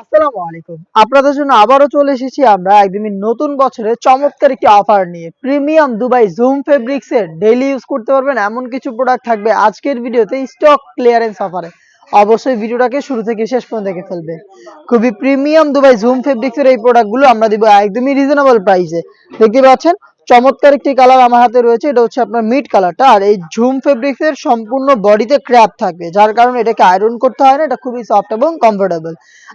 আসসালামু আলাইকুম। আপনাদের জন্য আবারও চলে এসেছি আমরা একদমই নতুন বছরে চমৎকার একটি অফার নিয়ে। প্রিমিয়াম দুবাই জুম ফেব্রিক্স এর ডেইলি ইউজ করতে পারবেন এমন কিছু প্রোডাক্ট থাকবে আজকের ভিডিওতে স্টক ক্লিয়ারেন্স অফারে। অবশ্যই ভিডিওটাকে শুরু থেকে শেষ পর্যন্ত দেখে ফেলবেন। খুবই প্রিমিয়াম দুবাই জুম ফেব্রিক্স এর এই প্রোডাক্টগুলো আমরা দিব একদমই রিজনেবল প্রাইসে। দেখতে পাচ্ছেন চমৎকার একটি কালার আমার হাতে রয়েছে, এটা হচ্ছে আপনার মিড কালারটা। আর এই ঝুম ফেব্রিক্স এর সম্পূর্ণ বডিতে ক্র্যাপ থাকবে, যার কারণে এটাকে আয়রন করতে হয় না, এটা খুবই সফট এবং কমফোর্টেবল।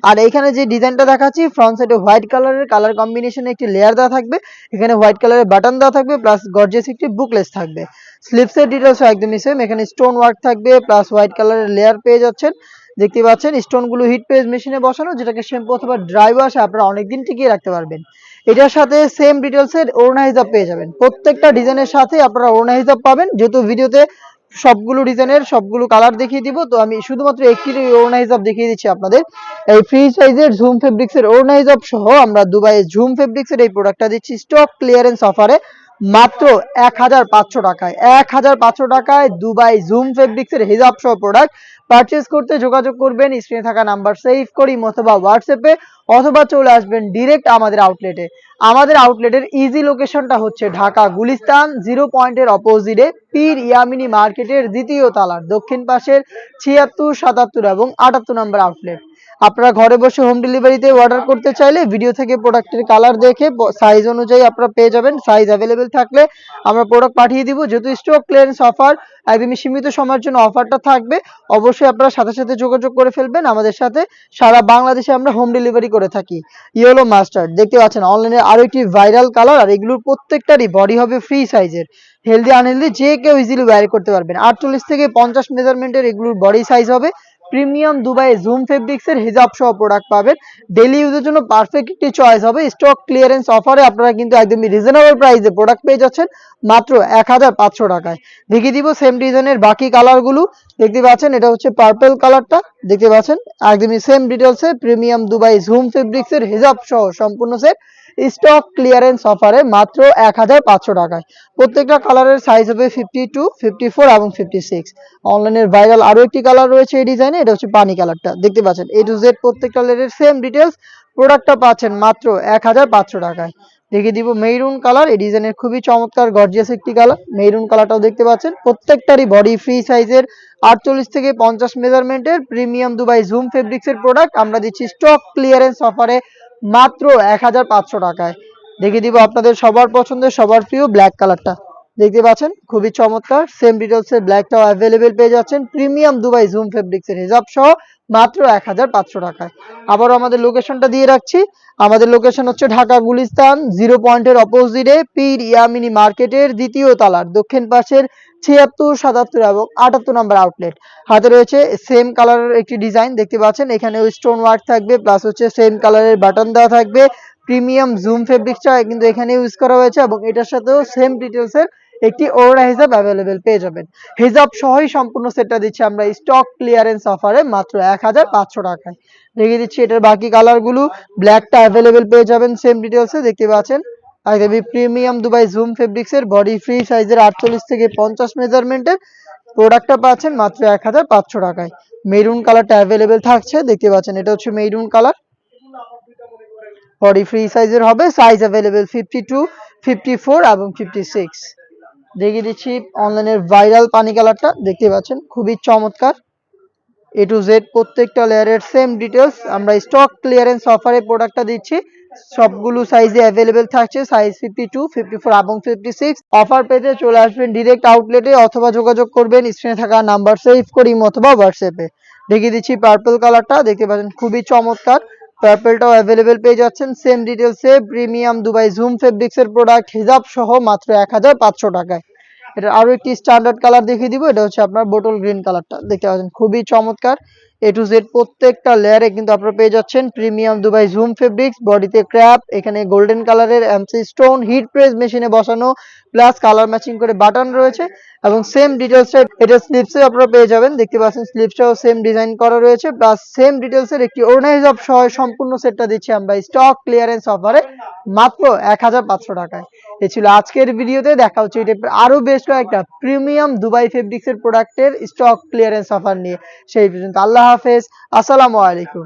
আর এইখানে যে ডিজাইনটা দেখাচ্ছি ফ্রন্ট সাইডে হোয়াইট কালারের কালার কম্বিনেশনে একটি লেয়ার দেওয়া থাকবে, এখানে হোয়াইট কালারের বাটন দেওয়া থাকবে প্লাস গর্জিয়াস একটি বুকলেস থাকবে। স্লিপসের ডিটেলস একদমই সেম, এখানে স্টোন ওয়ার্ক থাকবে প্লাস হোয়াইট কালারের লেয়ার পেয়ে যাচ্ছেন। দেখতে পাচ্ছেন স্টোনগুলো হিট প্রেস মেশিনে বসানো, যেটাকে শ্যাম্পু অথবা ড্রাই ওয়াশ আপনারা অনেকদিন টিকিয়ে রাখতে পারবেন। এটার সাথে সেম ডিটেলসের ওড়না হিসাব পেয়ে যাবেন, প্রত্যেকটা ডিজাইনের সাথে আপনারা ওড়না হিসাব পাবেন। যেহেতু ভিডিওতে সবগুলো ডিজাইনের সবগুলো কালার দেখিয়ে দিব, তো আমি শুধুমাত্র একটি ওড়না হিসাব দেখিয়ে দিচ্ছি আপনাদের। এই ফ্রি সাইজের ঝুম ফেব্রিক্স এর ওড়না হিসাব সহ আমরা দুবাইয়ের ঝুম ফেব্রিক্স এর এই প্রোডাক্টটা দিচ্ছি স্টক ক্লিয়ারেন্স অফারে মাত্র 1500 টাকায়। 1500 টাকায় দুবাই জুম ফেব্রিক্স এর হিজাব সহ প্রোডাক্ট পারচেজ করতে যোগাযোগ করবেন স্ক্রিনে থাকা নাম্বার সেভ করি অথবা হোয়াটসঅ্যাপে, অথবা চলে আসবেন ডিরেক্ট আমাদের আউটলেটে। আমাদের আউটলেটের ইজি লোকেশনটা হচ্ছে ঢাকা গুলিস্তান 0 পয়েন্টের অপোজিটে পীর ইয়ামিনী মার্কেটের দ্বিতীয় তলার দক্ষিণ পাশের 76, 77 এবং 78 নম্বর আউটলেট। আপনারা ঘরে বসে হোম ডেলিভারিতে অর্ডার করতে চাইলে ভিডিও থেকে প্রোডাক্টের কালার দেখে সাইজ অনুযায়ী আপনারা পেয়ে যাবেন। সাইজ অ্যাভেলেবেল থাকলে আমরা প্রোডাক্ট পাঠিয়ে দিব। যেহেতু স্টক ক্লিয়ারেন্স অফার, একদমই সীমিত সময়ের জন্য অফারটা থাকবে, অবশ্যই আপনারা সাথে সাথে যোগাযোগ করে ফেলবেন আমাদের সাথে। সারা বাংলাদেশে আমরা হোম ডেলিভারি করে থাকি। ইয়েলো মাস্টার্ড দেখতে পাচ্ছেন অনলাইনে আরো একটি ভাইরাল কালার, আর এগুলোর প্রত্যেকটারই বডি হবে ফ্রি সাইজের। হেলদি আনহেলদি যে কেউ ইজিলি ওয়্যার করতে পারবেন। 48 থেকে 50 মেজারমেন্টের এগুলোর বডি সাইজ হবে। প্রিমিয়াম দুবাই জুম ফেব্রিক্স এর হিজাব সহ প্রোডাক্ট পাবেন, ডেইলি ইউজের জন্য পারফেক্ট একটি চয়েস হবে। স্টক ক্লিয়ারেন্স অফারে আপনারা কিন্তু একদমই রিজনেবল প্রাইসে প্রোডাক্ট পেয়ে যাচ্ছেন মাত্র 1500 টাকায়। দেখিয়ে দিব সেম ডিজাইনের বাকি কালারগুলো। দেখতে পাচ্ছেন এটা হচ্ছে পার্পল কালারটা, দেখতে পাচ্ছেন একদমই সেম ডিটেলসে প্রিমিয়াম দুবাই জুম ফেব্রিক্স এর হিজাব সহ সম্পূর্ণ সেট স্টক ক্লিয়ারেন্স অফারে মাত্র 1500 টাকায়। প্রত্যেকটা কালারের সাইজ হবে 52, 54 এবং 56। অনলাইনের ভাইরাল আরো একটি কালার রয়েছে এই ডিজাইনে, এটা হচ্ছে পানি কালারটা। দেখতে পাচ্ছেন এ টু জেড প্রত্যেকটা কালারের সেম ডিটেলস, প্রোডাক্টটা পাচ্ছেন মাত্র 1500 টাকায়। দেখিয়ে দিব মেরুন কালার, এই ডিজাইনের খুবই চমৎকার গর্জিয়াস একটি কালার। মেরুন কালারটাও দেখতে পাচ্ছেন প্রত্যেকটারই বডি ফ্রি সাইজের 48 থেকে 50 মেজারমেন্টের প্রিমিয়াম দুবাই জুম ফেব্রিক্স এর প্রোডাক্ট আমরা দিচ্ছি স্টক ক্লিয়ারেন্স অফারে মাত্র 1500 টাকায়। দেখিয়ে দিব আপনাদের সবার পছন্দের সবার প্রিয় ব্ল্যাক কালারটা। দেখতে পাচ্ছেন খুবই চমৎকার, সেম ডিটেলস এর ব্ল্যাকটাও অ্যাভেলেবেল পেয়ে যাচ্ছেন প্রিমিয়াম দুবাই জুম ফেব্রিক্স এর হিজাব সহ মাত্র 1500 টাকায়। আবারও আমাদের লোকেশনটা দিয়ে রাখছি। আমাদের লোকেশন হচ্ছে ঢাকা গুলিস্তান 0 পয়েন্টের অপোজিটে পীর ইয়ামিনী মার্কেটের দ্বিতীয় তলার দক্ষিণ পাশের 76, 77 এবং 78 নম্বর আউটলেট। হাতে রয়েছে সেম কালারের একটি ডিজাইন, দেখতে পাচ্ছেন এখানে স্টোন ওয়ার্ক থাকবে প্লাস হচ্ছে সেম কালারের বাটন দেওয়া থাকবে। প্রিমিয়াম জুম ফেব্রিক্সটা কিন্তু এখানে ইউজ করা হয়েছে এবং এটার সাথেও সেম ডিটেলসের একটি ওড়না হিসাব অ্যাভেলেবেল পেয়ে যাবেন। হিজাব সহই সম্পূর্ণ সেটটা দিচ্ছি আমরা স্টক ক্লিয়ারেন্স অফারে মাত্র 1500 টাকায়। দেখিয়ে দিচ্ছি এটার বাকি কালারগুলো। ব্ল্যাকটা অ্যাভেলেবেল পেয়ে যাবেন সেম ডিটেলসে, দেখতে পাচ্ছেন একদমই প্রিমিয়াম দুবাই জুম ফেব্রিক্স এর বডি ফ্রি সাইজের 48 থেকে 50 মেজারমেন্টের প্রোডাক্টটা পাচ্ছেন মাত্র 1500 টাকায়। মেরুন কালারটা অ্যাভেলেবেল থাকছে, দেখতে পাচ্ছেন এটা হচ্ছে মেরুন কালার, বডি ফ্রি সাইজের হবে। সাইজ অ্যাভেলেবেল 52, 54 এবং 56। দেখিয়ে দিচ্ছি অনলাইনের ভাইরাল পানি কালারটা, দেখতে পাচ্ছেন খুবই চমৎকার। এ টু জেড প্রত্যেকটা লেয়ারের সেম ডিটেলস আমরা স্টক ক্লিয়ারেন্স অফারে প্রোডাক্টটা দিচ্ছি। সবগুলো সাইজে অ্যাভেলেবেল থাকছে, সাইজ 52, 54 এবং 56। অফার পেতে চলে আসবেন ডিরেক্ট আউটলেটে অথবা যোগাযোগ করবেন স্ক্রিনে থাকা নাম্বার সেভ করি অথবা হোয়াটসঅ্যাপে। দেখিয়ে দিচ্ছি পার্পল কালারটা, দেখতে পাচ্ছেন খুবই চমৎকার। পার্পলটাও অ্যাভেলেবেল পেয়ে যাচ্ছেন সেম ডিটেলসে প্রিমিয়াম দুবাই জুম ফেব্রিক্স এর প্রোডাক্ট হিজাব সহ মাত্র 1500 টাকায়। এটা আরো একটি স্ট্যান্ডার্ড কালার দেখিয়ে দিব, এটা হচ্ছে আপনার বোটল গ্রিন কালারটা, দেখতে পাচ্ছেন খুবই চমৎকার। এ টু জেড প্রত্যেকটা লেয়ারে কিন্তু আপনারা পেয়ে যাচ্ছেন প্রিমিয়াম দুবাই জুম ফেব্রিক্স, বডিতে ক্র্যাপ, এখানে গোল্ডেন কালারের এমসি স্টোন হিট প্রেস মেশিনে বসানো প্লাস কালার ম্যাচিং করে বাটন রয়েছে এবং সেম ডিটেলসটা এটা স্লিপসে আপনারা পেয়ে যাবেন। দেখতে পাচ্ছেন স্লিপসটাও সেম ডিজাইন করা রয়েছে প্লাস সেম ডিটেলসের একটি ওড়না হিজাব সহ সম্পূর্ণ সেটটা দিচ্ছি আমরা স্টক ক্লিয়ারেন্স অফারে মাত্র 1500 টাকায়। এ ছিল আজকের ভিডিওতে, দেখা হচ্ছে এটা আরো বেশ কয়েকটা প্রিমিয়াম দুবাই ফেব্রিক্স এর প্রোডাক্টের স্টক ক্লিয়ারেন্স অফার নিয়ে। সেই পর্যন্ত আল্লাহ হাফেজ, আসসালামু আলাইকুম।